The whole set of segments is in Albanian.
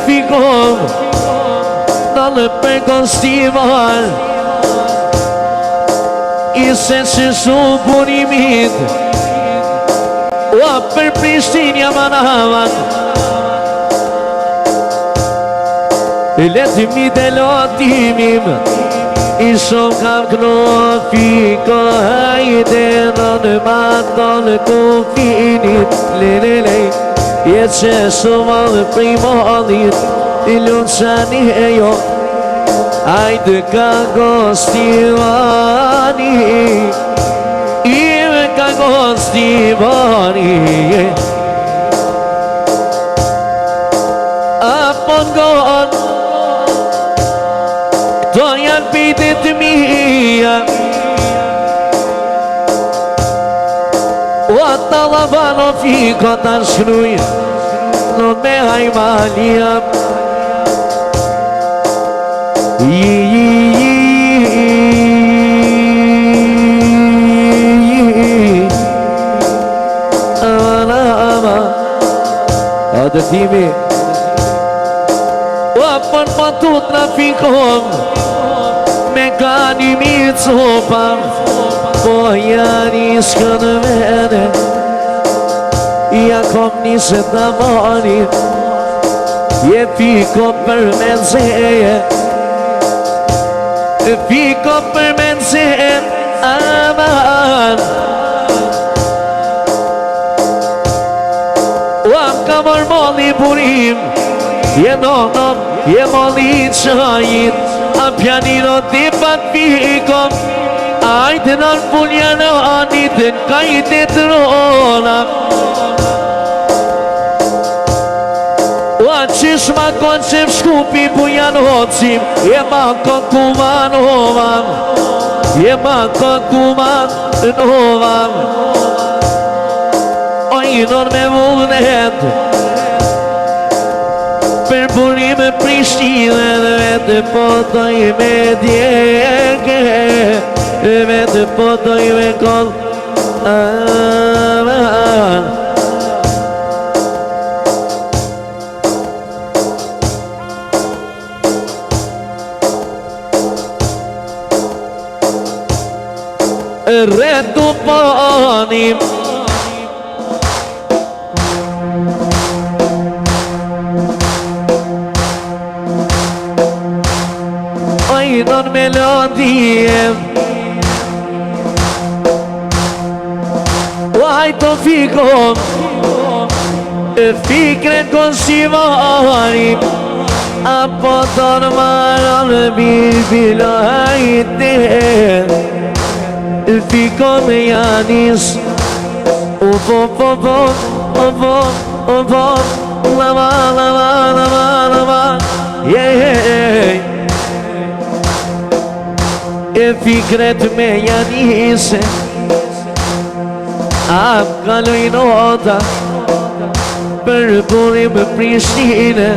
Fikon Dalë për konstival Ise që shumë punimit Ua për Prishtinja manavan Letë mi dhe lotimim I shumë kam këno fiko Hajde në në mato në kufinit Lelelej Je që shumë dhe primonit I lunë qani e jo Ajde ka gostivani Ime ka gostivani Apon gon Këto janë pitit mija O ata lavano fiko ta shkruj Në me hajmalia Adëtimi O apën patut në fikon Me gani mi copan Po janë ishkë në mene Ja kom njëse të mani Je fiko për menzeje Fiko për menzeje Aman O am ka mërmoni burim Je nonom, je moli qajit A pianino ti pat fiko Ajde nën pulja në anit Ka i të të rona Qish ma konë që më shkupi pu janë hocim Je ma konë kuman hovam Je ma konë kuman hovam O i nër me vullnet Për burim e Prishtinë Dhe vetë po doj me djeke Vetë po doj me konë Retu panim Ojnon melodiem Ojto fikon Fikre konsivarim Apo tonë maron bilbilo hajte Fiko me janis Uvo, lava, E fikret me janis Am kaloj nota Për burim Prishtinë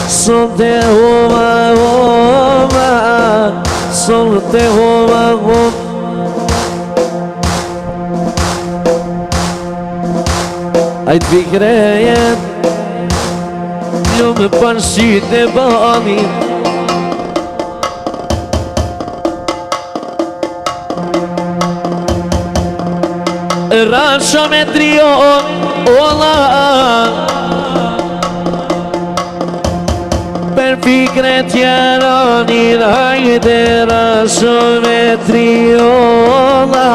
Sonte hova Sonte hova Ajt fikrejet Ljumë për sytë e bani Rasho me trion Ola Per fikret jaronin Hajde rasho me triola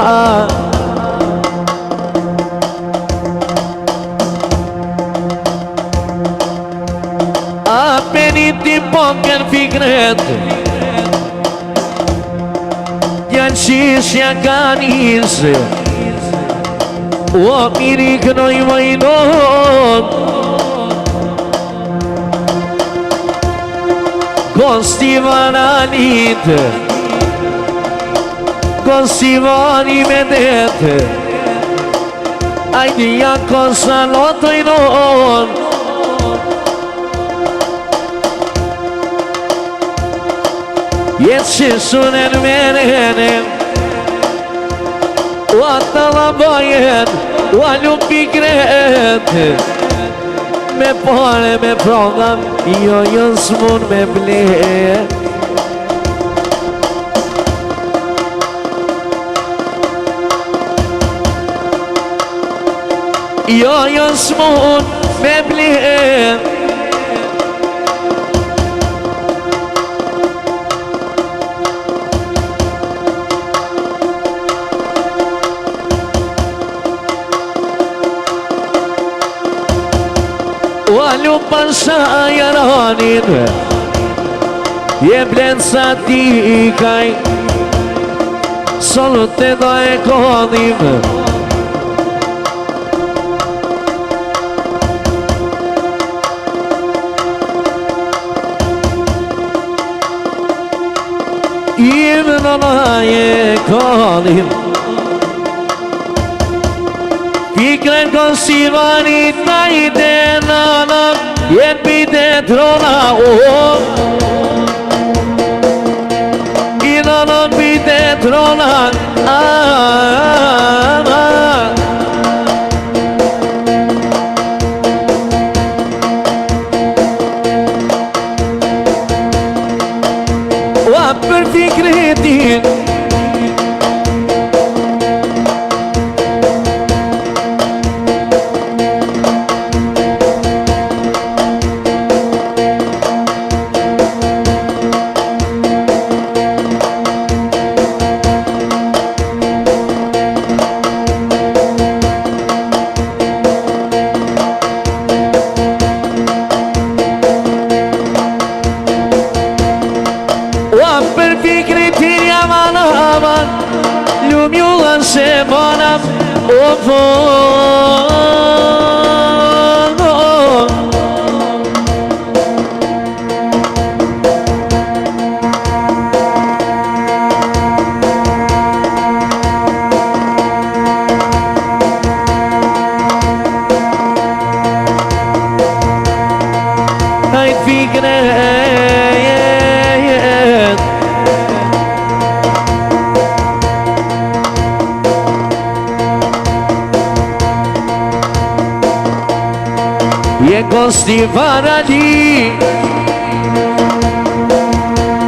Ti poker fikret Janë qishja ka njëse O miri kënoj vajnon Konstivananit Konstivani me dete Ajdi ja konsalotojnon Jetë që shunen menenin O ata labajen O alu pikret Me pare me prongam Jo s'mun me blet Jo s'mun me blet Walu pasha jaranin Je blen sa ti kaj Solo te do e kodhim Im në naje kodhim Fikren konsimani tajde nana Jet pite trona I nana pite trona Wa për fikretin Lumjullën se banam O Hajt fikret Je kosti varali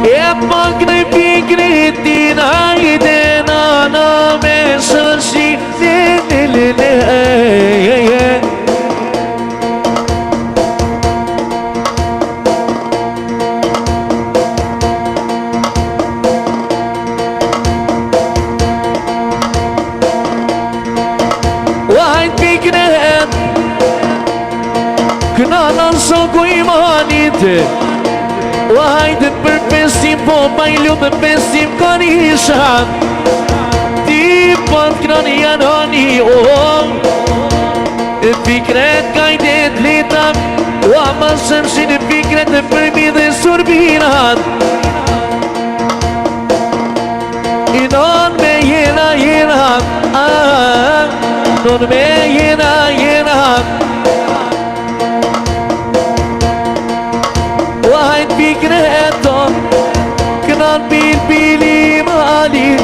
E pak në pikritin Hajde nana me shërshi Le Hajt pikret Kënanan shoku imanit O hajde për pesim po bajlu me pesim kanisha Ti pat kënani janë hani E fikret kajdet letam O ama shemshin e fikret e përmi dhe surbinat I non me jena Non me jena Wahid fikreton Kënan bili mali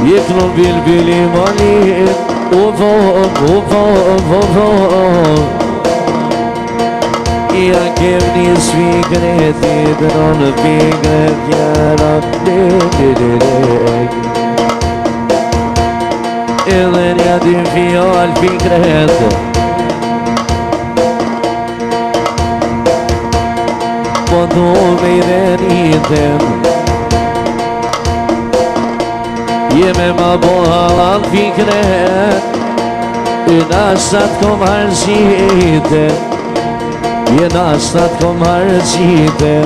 Jetron bili mali Ja kem nis fikret Jetron fikret Jara Edhe nja dy fjall fikret Po du me I renitem Jeme ma bo halan fikret I nasat kom harqite Je nasat kom harqite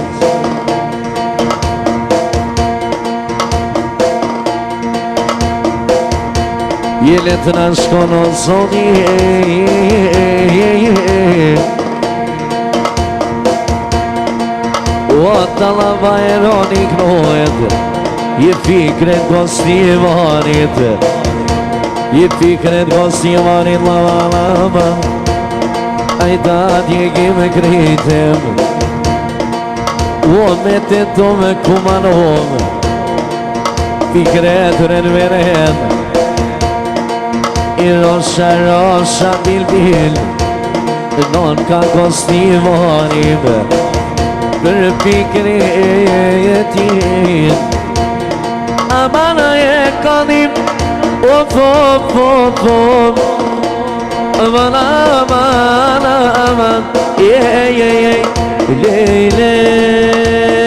Je letë në shkono zoni O ata la vajroni knohet Je fikret gostivanit Je fikret gostivanit lava Ajta t'je kime kritem ومتى توم كمانهم فكرة رنوين Rosa rosa bil bil Non ka kostivanim Për pikri e jetin Amana e kadim Of of of of Amana amana aman Lej lej